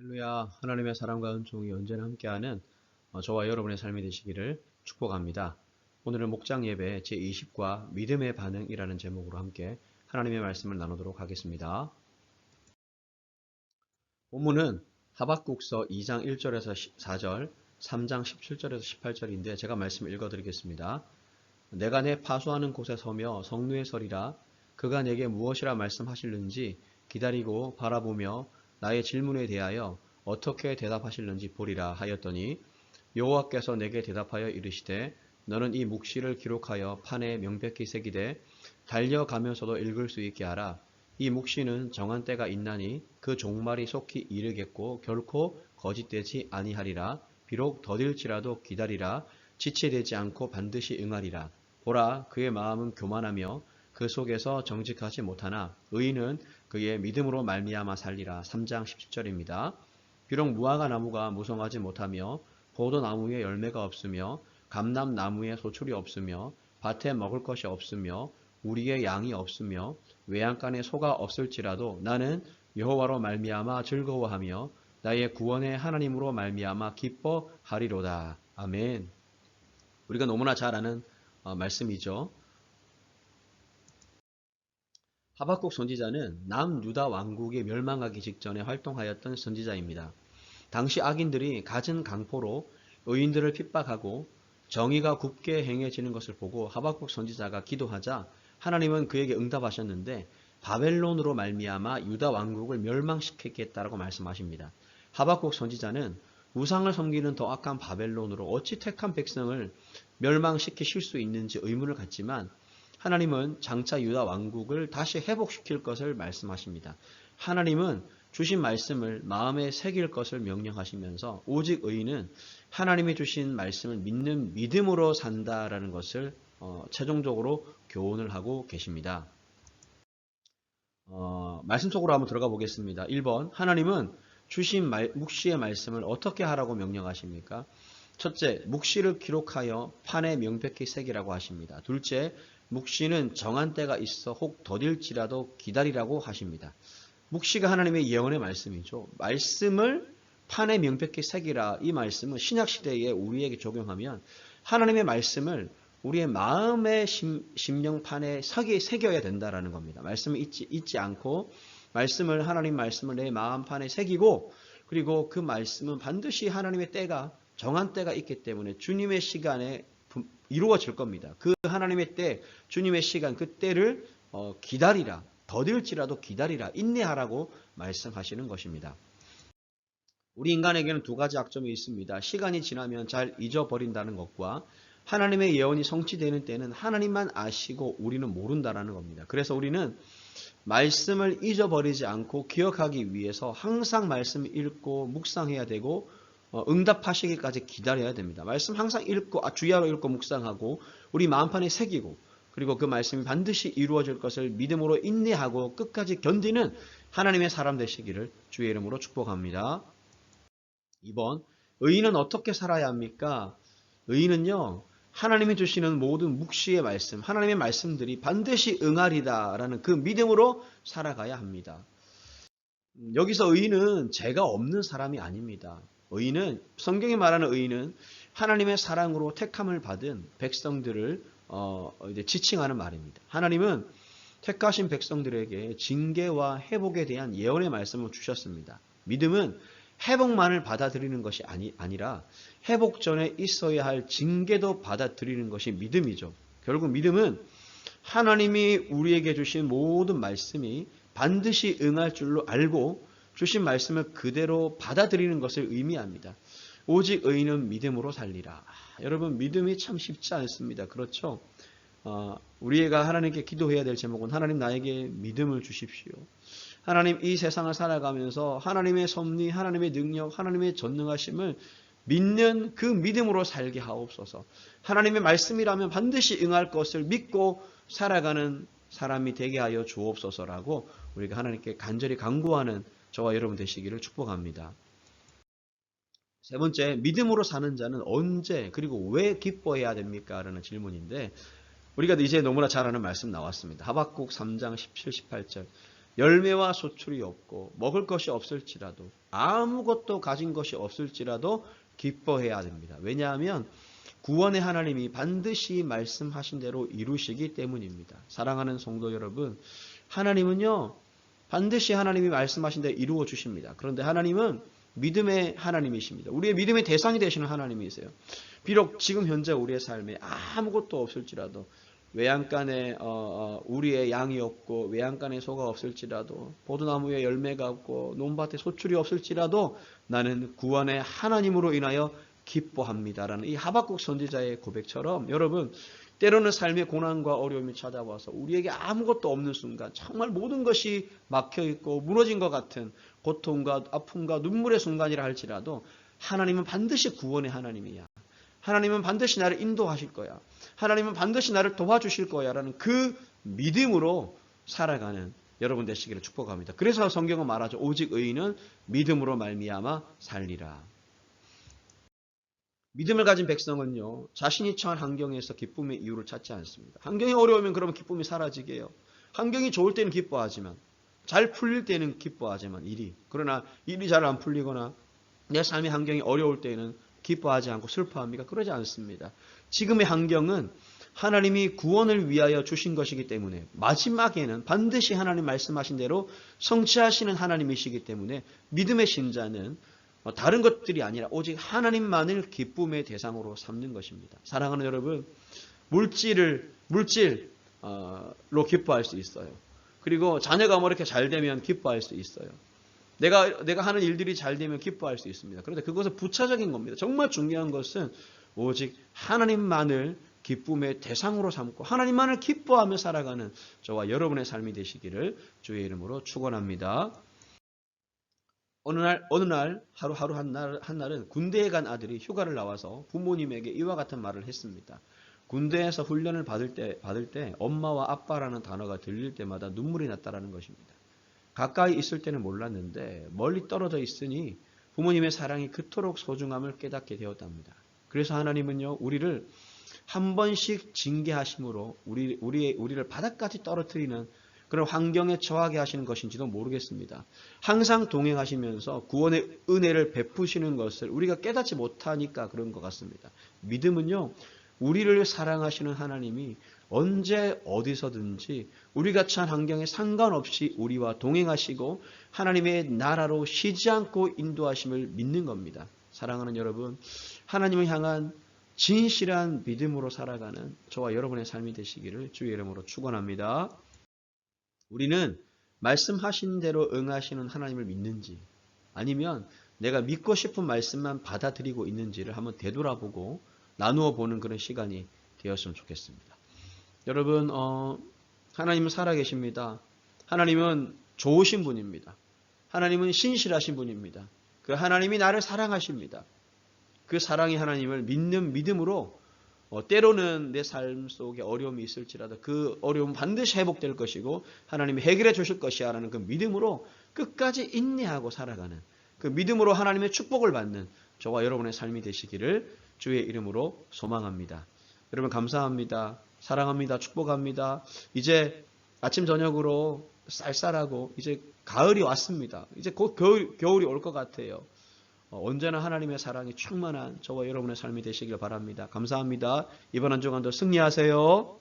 할렐루야. 하나님의 사랑과 은총이 언제나 함께하는 저와 여러분의 삶이 되시기를 축복합니다. 오늘은 목장 예배 제20과 믿음의 반응이라는 제목으로 함께 하나님의 말씀을 나누도록 하겠습니다. 본문은 하박국서 2장 1절에서 4절, 3장 17절에서 18절인데 제가 말씀을 읽어드리겠습니다. 내가 내 파수하는 곳에 서며 성루에 서리라. 그가 내게 무엇이라 말씀하실는지 기다리고 바라보며 나의 질문에 대하여 어떻게 대답하실는지 보리라 하였더니 여호와께서 내게 대답하여 이르시되 너는 이 묵시를 기록하여 판에 명백히 새기되 달려가면서도 읽을 수 있게 하라. 이 묵시는 정한 때가 있나니 그 종말이 속히 이르겠고 결코 거짓되지 아니하리라. 비록 더딜지라도 기다리라. 지체되지 않고 반드시 응하리라. 보라, 그의 마음은 교만하며 그 속에서 정직하지 못하나 의인은 그의 믿음으로 말미암아 살리라. 3장 17절입니다. 비록 무화과 나무가 무성하지 못하며 포도나무에 열매가 없으며 감람나무에 소출이 없으며 밭에 먹을 것이 없으며 우리의 양이 없으며 외양간에 소가 없을지라도 나는 여호와로 말미암아 즐거워하며 나의 구원의 하나님으로 말미암아 기뻐하리로다. 아멘. 우리가 너무나 잘 아는 말씀이죠. 하박국 선지자는 남유다 왕국이 멸망하기 직전에 활동하였던 선지자입니다. 당시 악인들이 갖은 강포로 의인들을 핍박하고 정의가 굽게 행해지는 것을 보고 하박국 선지자가 기도하자 하나님은 그에게 응답하셨는데 바벨론으로 말미암아 유다 왕국을 멸망시키겠다라고 말씀하십니다. 하박국 선지자는 우상을 섬기는 더 악한 바벨론으로 어찌 택한 백성을 멸망시키실 수 있는지 의문을 갖지만 하나님은 장차 유다 왕국을 다시 회복시킬 것을 말씀하십니다. 하나님은 주신 말씀을 마음에 새길 것을 명령하시면서 오직 의인은 하나님이 주신 말씀을 믿는 믿음으로 산다라는 것을 최종적으로 교훈을 하고 계십니다. 말씀 속으로 한번 들어가 보겠습니다. 1번, 하나님은 주신 묵시의 말씀을 어떻게 하라고 명령하십니까? 첫째, 묵시를 기록하여 판에 명백히 새기라고 하십니다. 둘째, 묵시는 정한 때가 있어 혹 더딜지라도 기다리라고 하십니다. 묵시가 하나님의 예언의 말씀이죠. 말씀을 판에 명백히 새기라. 이 말씀은 신약시대에 우리에게 적용하면 하나님의 말씀을 우리의 마음의 심령판에 새겨야 된다라는 겁니다. 말씀을 잊지 않고 말씀을 하나님 말씀을 내 마음판에 새기고 그리고 그 말씀은 반드시 하나님의 때가 정한 때가 있기 때문에 주님의 시간에 이루어질 겁니다. 그 하나님의 때, 주님의 시간, 그 때를 기다리라. 더딜지라도 기다리라. 인내하라고 말씀하시는 것입니다. 우리 인간에게는 두 가지 약점이 있습니다. 시간이 지나면 잘 잊어버린다는 것과 하나님의 예언이 성취되는 때는 하나님만 아시고 우리는 모른다는 겁니다. 그래서 우리는 말씀을 잊어버리지 않고 기억하기 위해서 항상 말씀을 읽고 묵상해야 되고 응답하시기까지 기다려야 됩니다. 말씀 항상 읽고 주야로 읽고 묵상하고 우리 마음판에 새기고 그리고 그 말씀이 반드시 이루어질 것을 믿음으로 인내하고 끝까지 견디는 하나님의 사람 되시기를 주의 이름으로 축복합니다. 2번, 의인은 어떻게 살아야 합니까? 의인은요, 하나님이 주시는 모든 묵시의 말씀, 하나님의 말씀들이 반드시 응하리다라는 그 믿음으로 살아가야 합니다. 여기서 의인은 죄가 없는 사람이 아닙니다. 의인은, 성경이 말하는 의인은 하나님의 사랑으로 택함을 받은 백성들을 이제 지칭하는 말입니다. 하나님은 택하신 백성들에게 징계와 회복에 대한 예언의 말씀을 주셨습니다. 믿음은 회복만을 받아들이는 것이 아니라 회복 전에 있어야 할 징계도 받아들이는 것이 믿음이죠. 결국 믿음은 하나님이 우리에게 주신 모든 말씀이 반드시 응할 줄로 알고 주신 말씀을 그대로 받아들이는 것을 의미합니다. 오직 의인은 믿음으로 살리라. 여러분, 믿음이 참 쉽지 않습니다. 그렇죠? 우리가 하나님께 기도해야 될 제목은 하나님 나에게 믿음을 주십시오. 하나님 이 세상을 살아가면서 하나님의 섭리, 하나님의 능력, 하나님의 전능하심을 믿는 그 믿음으로 살게 하옵소서. 하나님의 말씀이라면 반드시 응할 것을 믿고 살아가는 사람이 되게 하여 주옵소서라고 우리가 하나님께 간절히 간구하는 저와 여러분 되시기를 축복합니다. 세 번째, 믿음으로 사는 자는 언제 그리고 왜 기뻐해야 됩니까? 라는 질문인데 우리가 이제 너무나 잘 아는 말씀 나왔습니다. 하박국 3장 17, 18절 열매와 소출이 없고 먹을 것이 없을지라도 아무것도 가진 것이 없을지라도 기뻐해야 됩니다. 왜냐하면 구원의 하나님이 반드시 말씀하신 대로 이루시기 때문입니다. 사랑하는 성도 여러분, 하나님은요, 반드시 하나님이 말씀하신 대로 이루어 주십니다. 그런데 하나님은 믿음의 하나님이십니다. 우리의 믿음의 대상이 되시는 하나님이세요. 비록 지금 현재 우리의 삶에 아무것도 없을지라도, 외양간에 우리의 양이 없고 외양간에 소가 없을지라도, 포도나무에 열매가 없고 논밭에 소출이 없을지라도 나는 구원의 하나님으로 인하여 기뻐합니다라는 이 하박국 선지자의 고백처럼, 여러분, 때로는 삶의 고난과 어려움이 찾아와서 우리에게 아무것도 없는 순간, 정말 모든 것이 막혀있고 무너진 것 같은 고통과 아픔과 눈물의 순간이라 할지라도 하나님은 반드시 구원의 하나님이야. 하나님은 반드시 나를 인도하실 거야. 하나님은 반드시 나를 도와주실 거야 라는 그 믿음으로 살아가는 여러분 되시기를 축복합니다. 그래서 성경은 말하죠. 오직 의인은 믿음으로 말미암아 살리라. 믿음을 가진 백성은요, 자신이 처한 환경에서 기쁨의 이유를 찾지 않습니다. 환경이 어려우면 그러면 기쁨이 사라지게 해요. 환경이 좋을 때는 기뻐하지만, 잘 풀릴 때는 기뻐하지만 그러나 일이 잘 안 풀리거나 내 삶의 환경이 어려울 때는 기뻐하지 않고 슬퍼합니까? 그러지 않습니다. 지금의 환경은 하나님이 구원을 위하여 주신 것이기 때문에 마지막에는 반드시 하나님 말씀하신 대로 성취하시는 하나님이시기 때문에 믿음의 신자는 다른 것들이 아니라 오직 하나님만을 기쁨의 대상으로 삼는 것입니다. 사랑하는 여러분, 물질로 기뻐할 수 있어요. 그리고 자녀가 뭐 이렇게 잘 되면 기뻐할 수 있어요. 내가 하는 일들이 잘 되면 기뻐할 수 있습니다. 그런데 그것은 부차적인 겁니다. 정말 중요한 것은 오직 하나님만을 기쁨의 대상으로 삼고 하나님만을 기뻐하며 살아가는 저와 여러분의 삶이 되시기를 주의 이름으로 축원합니다. 어느 날 하루 한날은 군대에 간 아들이 휴가를 나와서 부모님에게 이와 같은 말을 했습니다. 군대에서 훈련을 받을 때 엄마와 아빠라는 단어가 들릴 때마다 눈물이 났다라는 것입니다. 가까이 있을 때는 몰랐는데 멀리 떨어져 있으니 부모님의 사랑이 그토록 소중함을 깨닫게 되었답니다. 그래서 하나님은요, 우리를 한 번씩 징계하심으로 우리를 바닥까지 떨어뜨리는 그런 환경에 처하게 하시는 것인지도 모르겠습니다. 항상 동행하시면서 구원의 은혜를 베푸시는 것을 우리가 깨닫지 못하니까 그런 것 같습니다. 믿음은요, 우리를 사랑하시는 하나님이 언제 어디서든지 우리가 처한 환경에 상관없이 우리와 동행하시고 하나님의 나라로 쉬지 않고 인도하심을 믿는 겁니다. 사랑하는 여러분, 하나님을 향한 진실한 믿음으로 살아가는 저와 여러분의 삶이 되시기를 주의 이름으로 축원합니다. 우리는 말씀하신 대로 응하시는 하나님을 믿는지, 아니면 내가 믿고 싶은 말씀만 받아들이고 있는지를 한번 되돌아보고 나누어 보는 그런 시간이 되었으면 좋겠습니다. 여러분, 하나님은 살아계십니다. 하나님은 좋으신 분입니다. 하나님은 신실하신 분입니다. 그 하나님이 나를 사랑하십니다. 그 사랑의 하나님을 믿는 믿음으로 때로는 내 삶 속에 어려움이 있을지라도 그 어려움은 반드시 회복될 것이고 하나님이 해결해 주실 것이야 라는 그 믿음으로 끝까지 인내하고 살아가는, 그 믿음으로 하나님의 축복을 받는 저와 여러분의 삶이 되시기를 주의 이름으로 소망합니다. 여러분 감사합니다. 사랑합니다. 축복합니다. 이제 아침 저녁으로 쌀쌀하고 이제 가을이 왔습니다. 이제 곧 겨울이 올 것 같아요. 언제나 하나님의 사랑이 충만한 저와 여러분의 삶이 되시길 바랍니다. 감사합니다. 이번 한 주간도 승리하세요.